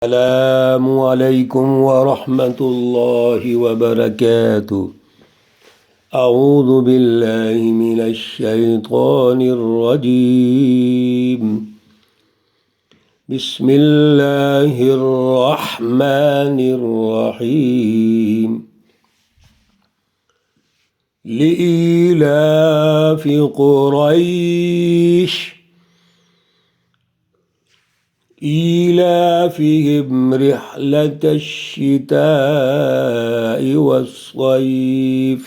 السلام علیکم ورحمۃ اللہ وبرکاتہ۔ اعوذ باللہ من الشیطان الرجیم۔ بسم اللہ الرحمن الرحیم۔ لإيلاف قریش إيلافهم رحلة الشتاء والصيف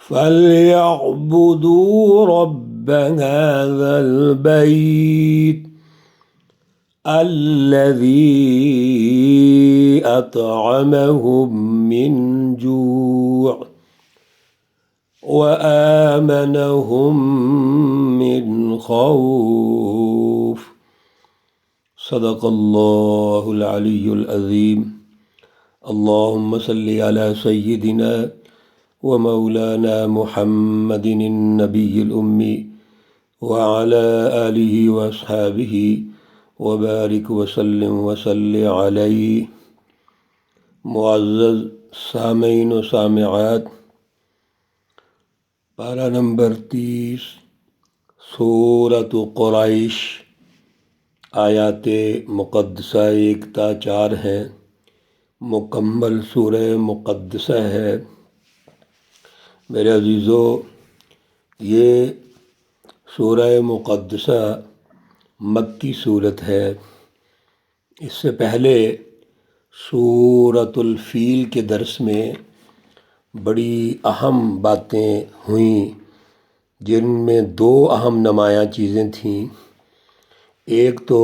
فليعبدوا رب هذا البيت الذي أطعمهم من جوع وآمنهم من خوف۔ صدق اللہ العلی العظیم۔ اللہم صلی علی سیدنا و مولانا محمد النبی الامی وعلی آلہ واصحابہ وبارک وسلم وصلی علیہ۔ معزز سامعین و سامعات، پارہ نمبر 30 سورۃ قریش، آیات مقدسہ 1 تا 4 ہیں، مکمل سورہ مقدسہ ہے۔ میرے عزیزو، یہ سورہ مقدسہ مکی صورت ہے۔ اس سے پہلے سورۃ الفیل کے درس میں بڑی اہم باتیں ہوئیں، جن میں 2 اہم نمایاں چیزیں تھیں۔ ایک تو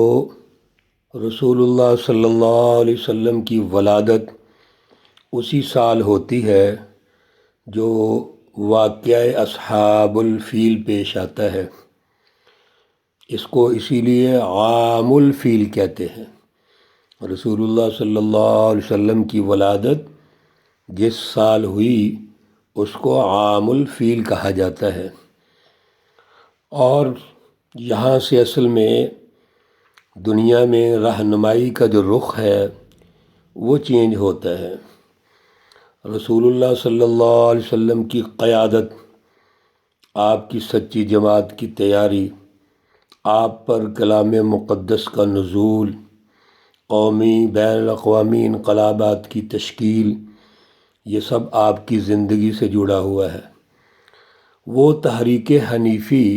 رسول اللہ صلی اللہ علیہ وسلم کی ولادت اسی سال ہوتی ہے جو واقعہ اصحاب الفیل پیش آتا ہے۔ اس کو اسی لیے عام الفیل کہتے ہیں۔ رسول اللہ صلی اللہ علیہ وسلم کی ولادت جس سال ہوئی اس کو عام الفیل کہا جاتا ہے۔ اور یہاں سے اصل میں دنیا میں رہنمائی کا جو رخ ہے وہ چینج ہوتا ہے۔ رسول اللہ صلی اللہ علیہ وسلم کی قیادت، آپ کی سچی جماعت کی تیاری، آپ پر کلام مقدس کا نزول، قومی بین الاقوامی انقلابات کی تشکیل، یہ سب آپ کی زندگی سے جڑا ہوا ہے۔ وہ تحریک حنیفی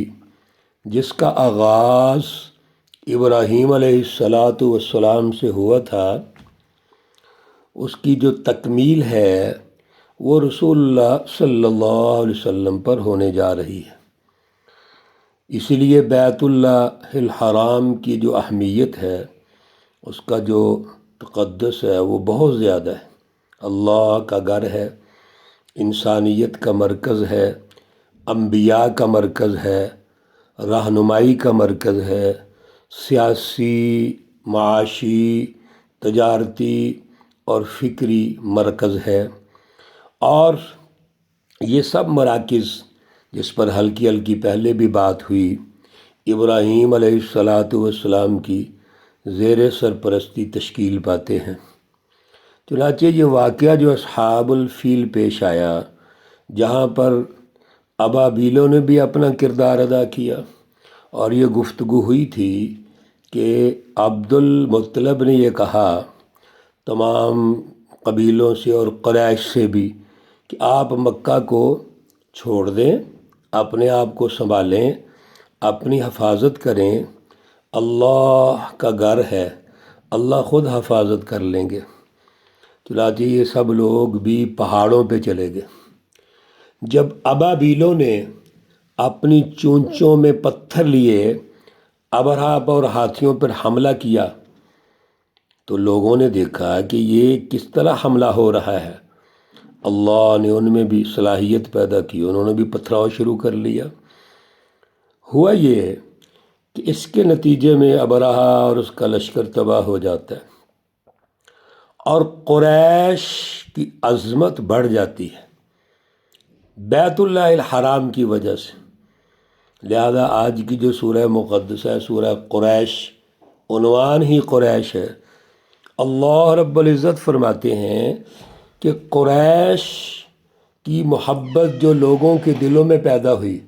جس کا آغاز ابراہیم علیہ السلام سے ہوا تھا، اس کی جو تکمیل ہے وہ رسول اللہ صلی اللہ علیہ وسلم پر ہونے جا رہی ہے۔ اسی لیے بیت اللہ الحرام کی جو اہمیت ہے، اس کا جو تقدس ہے وہ بہت زیادہ ہے۔ اللہ کا گھر ہے، انسانیت کا مرکز ہے، انبیاء کا مرکز ہے، رہنمائی کا مرکز ہے، سیاسی، معاشی، تجارتی اور فکری مرکز ہے۔ اور یہ سب مراکز جس پر ہلکی ہلکی پہلے بھی بات ہوئی، ابراہیم علیہ السلام کی زیر سرپرستی تشکیل پاتے ہیں۔ چنانچہ یہ واقعہ جو اصحاب الفیل پیش آیا، جہاں پر ابابیلوں نے بھی اپنا کردار ادا کیا، اور یہ گفتگو ہوئی تھی کہ عبد المطلب نے یہ کہا تمام قبیلوں سے اور قریش سے بھی کہ آپ مکہ کو چھوڑ دیں، اپنے آپ کو سنبھالیں، اپنی حفاظت کریں، اللہ کا گھر ہے، اللہ خود حفاظت کر لیں گے۔ چنانچہ یہ سب لوگ بھی پہاڑوں پہ چلے گئے۔ جب ابابیلوں نے اپنی چونچوں میں پتھر لیے ابرہا اور ہاتھیوں پر حملہ کیا، تو لوگوں نے دیکھا کہ یہ کس طرح حملہ ہو رہا ہے۔ اللہ نے ان میں بھی صلاحیت پیدا کی، انہوں نے بھی پتھراؤ شروع کر لیا۔ ہوا یہ کہ اس کے نتیجے میں ابرہا اور اس کا لشکر تباہ ہو جاتا ہے، اور قریش کی عظمت بڑھ جاتی ہے بیت اللہ الحرام کی وجہ سے۔ لہذا آج کی جو سورہ مقدسہ ہے، سورہ قریش، عنوان ہی قریش ہے اللہ رب العزت فرماتے ہیں کہ قریش کی محبت جو لوگوں کے دلوں میں پیدا ہوئی،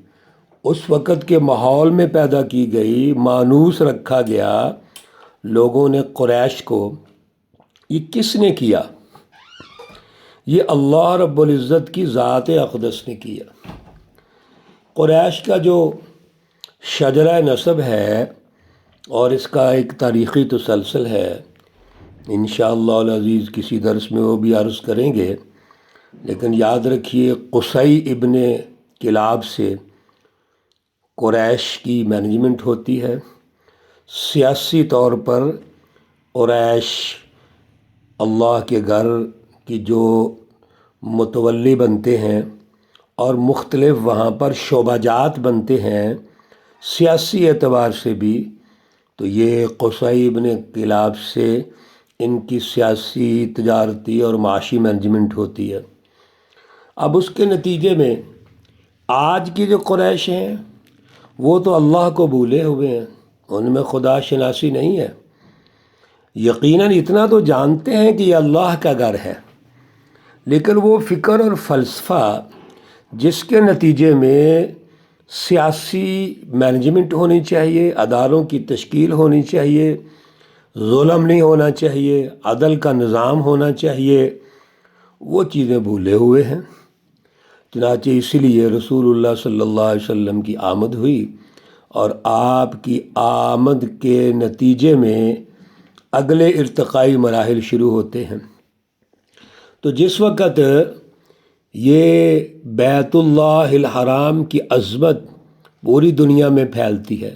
اس وقت کے ماحول میں پیدا کی گئی، مانوس رکھا گیا لوگوں نے قریش کو، یہ کس نے کیا؟ یہ اللہ رب العزت کی ذات اقدس نے کیا۔ قریش کا جو شجرہ نسب ہے اور اس کا ایک تاریخی تسلسل ہے، انشاءاللہ العزیز کسی درس میں وہ بھی عرض کریں گے، لیکن یاد رکھیے قصی ابن کلاب سے قریش کی مینجمنٹ ہوتی ہے۔ سیاسی طور پر قریش اللہ کے گھر کی جو متولی بنتے ہیں اور مختلف وہاں پر شعبہ جات بنتے ہیں سیاسی اعتبار سے بھی، تو یہ قصی ابن کلاب سے ان کی سیاسی، تجارتی اور معاشی مینجمنٹ ہوتی ہے۔ اب اس کے نتیجے میں آج کی جو قریش ہیں وہ تو اللہ کو بھولے ہوئے ہیں، ان میں خدا شناسی نہیں ہے۔ یقیناً اتنا تو جانتے ہیں کہ یہ اللہ کا گھر ہے، لیکن وہ فکر اور فلسفہ جس کے نتیجے میں سیاسی مینجمنٹ ہونی چاہیے، اداروں کی تشکیل ہونی چاہیے، ظلم نہیں ہونا چاہیے، عدل کا نظام ہونا چاہیے، وہ چیزیں بھولے ہوئے ہیں۔ چنانچہ اسی لیے رسول اللہ صلی اللہ علیہ وسلم کی آمد ہوئی، اور آپ کی آمد کے نتیجے میں اگلے ارتقائی مراحل شروع ہوتے ہیں۔ تو جس وقت یہ بیت اللہ الحرام کی عظمت پوری دنیا میں پھیلتی ہے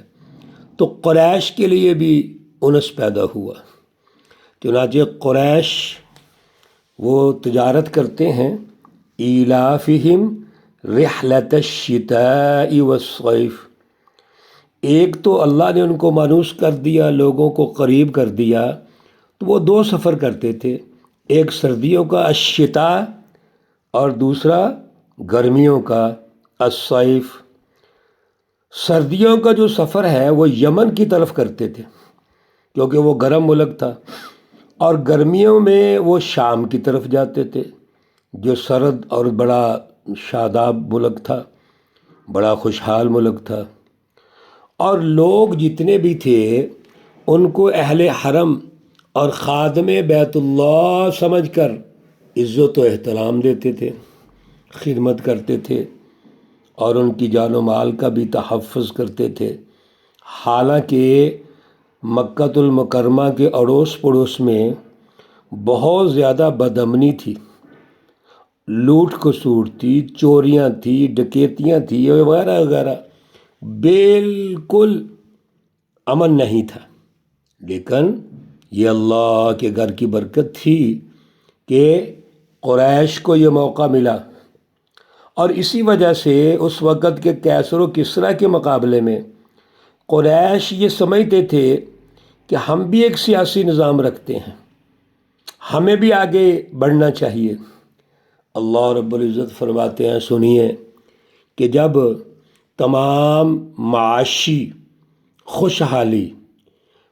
تو قریش کے لیے بھی انس پیدا ہوا۔ چنانچہ قریش وہ تجارت کرتے ہیں، ایلافہم رحلۃ الشتاء والصیف۔ ایک تو اللہ نے ان کو مانوس کر دیا، لوگوں کو قریب کر دیا، تو وہ دو سفر کرتے تھے، ایک سردیوں کا الشتاء اور دوسرا گرمیوں کا الصیف۔ سردیوں کا جو سفر ہے وہ یمن کی طرف کرتے تھے کیونکہ وہ گرم ملک تھا، اور گرمیوں میں وہ شام کی طرف جاتے تھے جو سرد اور بڑا شاداب ملک تھا، بڑا خوشحال ملک تھا۔ اور لوگ جتنے بھی تھے ان کو اہل حرم اور خادم بیت اللہ سمجھ کر عزت و احترام دیتے تھے، خدمت کرتے تھے، اور ان کی جان و مال کا بھی تحفظ کرتے تھے۔ حالانکہ مکہ المکرمہ کے اڑوس پڑوس میں بہت زیادہ بدامنی تھی، لوٹ کھسوٹ تھی، چوریاں تھی، ڈکیتیاں تھی وغیرہ وغیرہ، بالکل امن نہیں تھا۔ لیکن یہ اللہ کے گھر کی برکت تھی کہ قریش کو یہ موقع ملا، اور اسی وجہ سے اس وقت کے کیسر و کسریٰ کے مقابلے میں قریش یہ سمجھتے تھے کہ ہم بھی ایک سیاسی نظام رکھتے ہیں، ہمیں بھی آگے بڑھنا چاہیے۔ اللہ رب العزت فرماتے ہیں، سنیے، کہ جب تمام معاشی خوشحالی،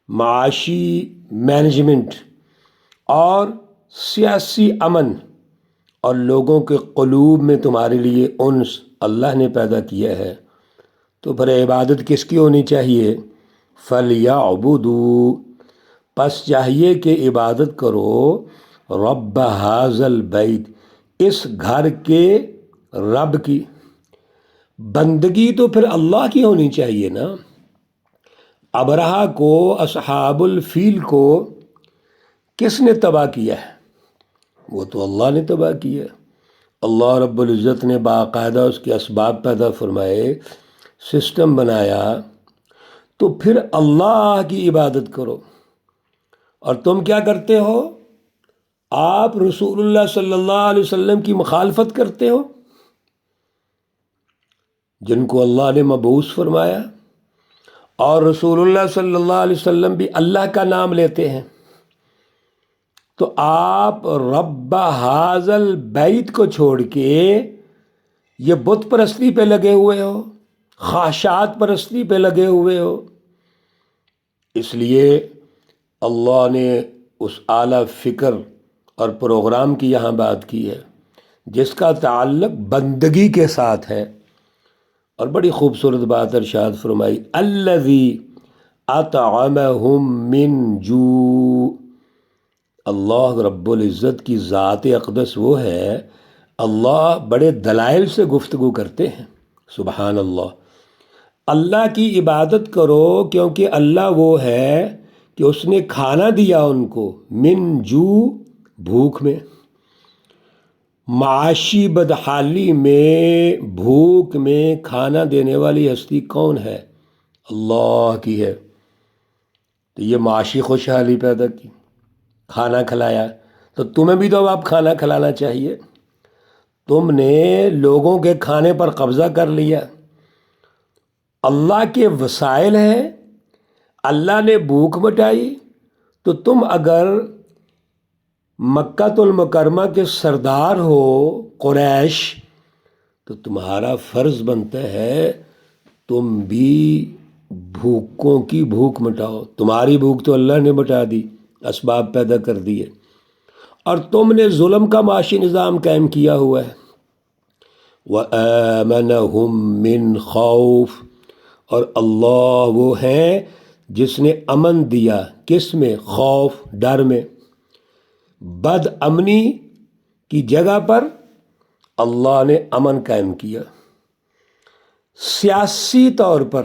معاشی مینجمنٹ اور سیاسی امن اور لوگوں کے قلوب میں تمہارے لیے انس اللہ نے پیدا کیا ہے، تو پھر عبادت کس کی ہونی چاہیے؟ فَلْيَعْبُدُوا، پس چاہیے کہ عبادت کرو رب ھذا البیت، اس گھر کے رب کی۔ بندگی تو پھر اللہ کی ہونی چاہیے نا۔ ابرہہ کو، اصحاب الفیل کو کس نے تباہ کیا ہے؟ وہ تو اللہ نے تباہ کیا ہے۔ اللہ رب العزت نے باقاعدہ اس کے اسباب پیدا فرمائے، سسٹم بنایا، تو پھر اللہ کی عبادت کرو۔ اور تم کیا کرتے ہو؟ آپ رسول اللہ صلی اللہ علیہ وسلم کی مخالفت کرتے ہو، جن کو اللہ نے مبعوث فرمایا، اور رسول اللہ صلی اللہ علیہ وسلم بھی اللہ کا نام لیتے ہیں، تو آپ رب ھذا البیت کو چھوڑ کے یہ بت پرستی پہ لگے ہوئے ہو، خواہشات پرستی پہ لگے ہوئے ہو۔ اس لیے اللہ نے اس اعلیٰ فکر اور پروگرام کی یہاں بات کی ہے جس کا تعلق بندگی کے ساتھ ہے، اور بڑی خوبصورت بات ارشاد فرمائی، الذی اطعمہم من جوع۔ اللہ رب العزت کی ذات اقدس وہ ہے، اللہ بڑے دلائل سے گفتگو کرتے ہیں، سبحان اللہ۔ اللہ کی عبادت کرو کیونکہ اللہ وہ ہے کہ اس نے کھانا دیا ان کو، من جوع، بھوک میں، معاشی بدحالی میں، بھوک میں کھانا دینے والی ہستی کون ہے؟ اللہ کی ہے۔ تو یہ معاشی خوشحالی پیدا کی، کھانا کھلایا، تو تمہیں بھی تو اب کھانا کھلانا چاہیے۔ تم نے لوگوں کے کھانے پر قبضہ کر لیا، اللہ کے وسائل ہیں، اللہ نے بھوک مٹائی، تو تم اگر مکہ المکرمہ کے سردار ہو قریش تو تمہارا فرض بنتا ہے تم بھی بھوکوں کی بھوک مٹاؤ۔ تمہاری بھوک تو اللہ نے مٹا دی، اسباب پیدا کر دیے، اور تم نے ظلم کا معاشی نظام قائم کیا ہوا ہے۔ وَآمَنَهُم مِّن خَوْفٍ، اور اللہ وہ ہیں جس نے امن دیا، کس میں؟ خوف، ڈر میں۔ بد امنی کی جگہ پر اللہ نے امن قائم کیا۔ سیاسی طور پر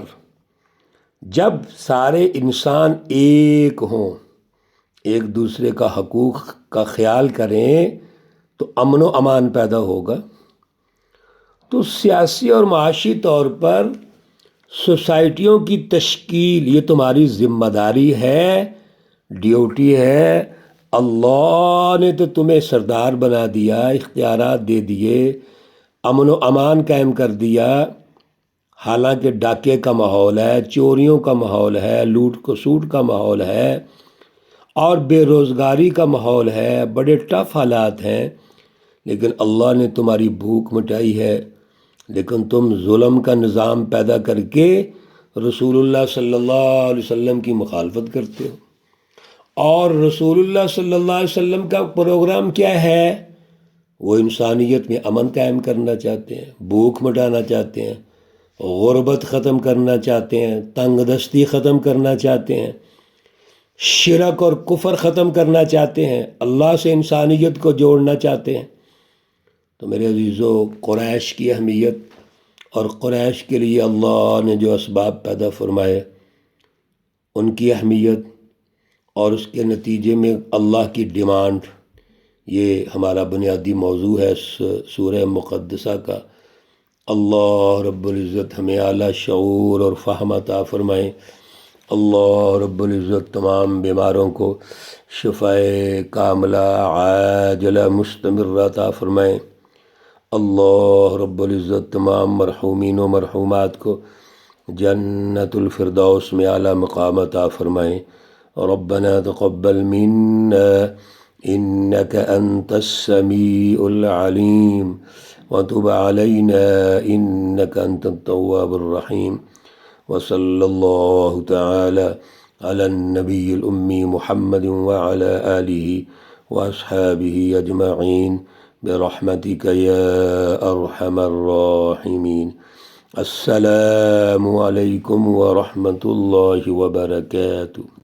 جب سارے انسان ایک ہوں، ایک دوسرے کا حقوق کا خیال کریں تو امن و امان پیدا ہوگا۔ تو سیاسی اور معاشی طور پر سوسائٹیوں کی تشکیل یہ تمہاری ذمہ داری ہے، ڈیوٹی ہے۔ اللہ نے تو تمہیں سردار بنا دیا، اختیارات دے دیے، امن و امان قائم کر دیا، حالانکہ ڈاکے کا ماحول ہے، چوریوں کا ماحول ہے، لوٹ کسوٹ کا ماحول ہے، اور بے روزگاری کا ماحول ہے، بڑے ٹف حالات ہیں، لیکن اللہ نے تمہاری بھوک مٹائی ہے۔ لیکن تم ظلم کا نظام پیدا کر کے رسول اللہ صلی اللہ علیہ وسلم کی مخالفت کرتے ہو، اور رسول اللہ صلی اللہ علیہ وسلم کا پروگرام کیا ہے؟ وہ انسانیت میں امن قائم کرنا چاہتے ہیں، بھوک مٹانا چاہتے ہیں، غربت ختم کرنا چاہتے ہیں، تنگ دستی ختم کرنا چاہتے ہیں، شرک اور کفر ختم کرنا چاہتے ہیں، اللہ سے انسانیت کو جوڑنا چاہتے ہیں۔ تو میرے عزیزو، قریش کی اہمیت اور قریش کے لیے اللہ نے جو اسباب پیدا فرمائے ان کی اہمیت اور اس کے نتیجے میں اللہ کی ڈیمانڈ، یہ ہمارا بنیادی موضوع ہے سورہ مقدسہ کا۔ اللہ رب العزت ہمیں اعلیٰ شعور اور فہم عطا فرمائیں۔ اللہ رب العزت تمام بیماروں کو شفائے کاملہ عاجلہ مستمرہ عطا فرمائیں۔ اللہ رب العزت تمام مرحومین و مرحومات کو جنت الفردوس میں اعلیٰ مقام عطا فرمائیں۔ ربنا تقبل منا انك انت السميع العليم وتب علينا انك انت التواب الرحيم، وصلى الله تعالى على النبي الأمي محمد وعلى آله وأصحابه أجمعين برحمتك يا أرحم الراحمين۔ السلام عليكم ورحمة الله وبركاته۔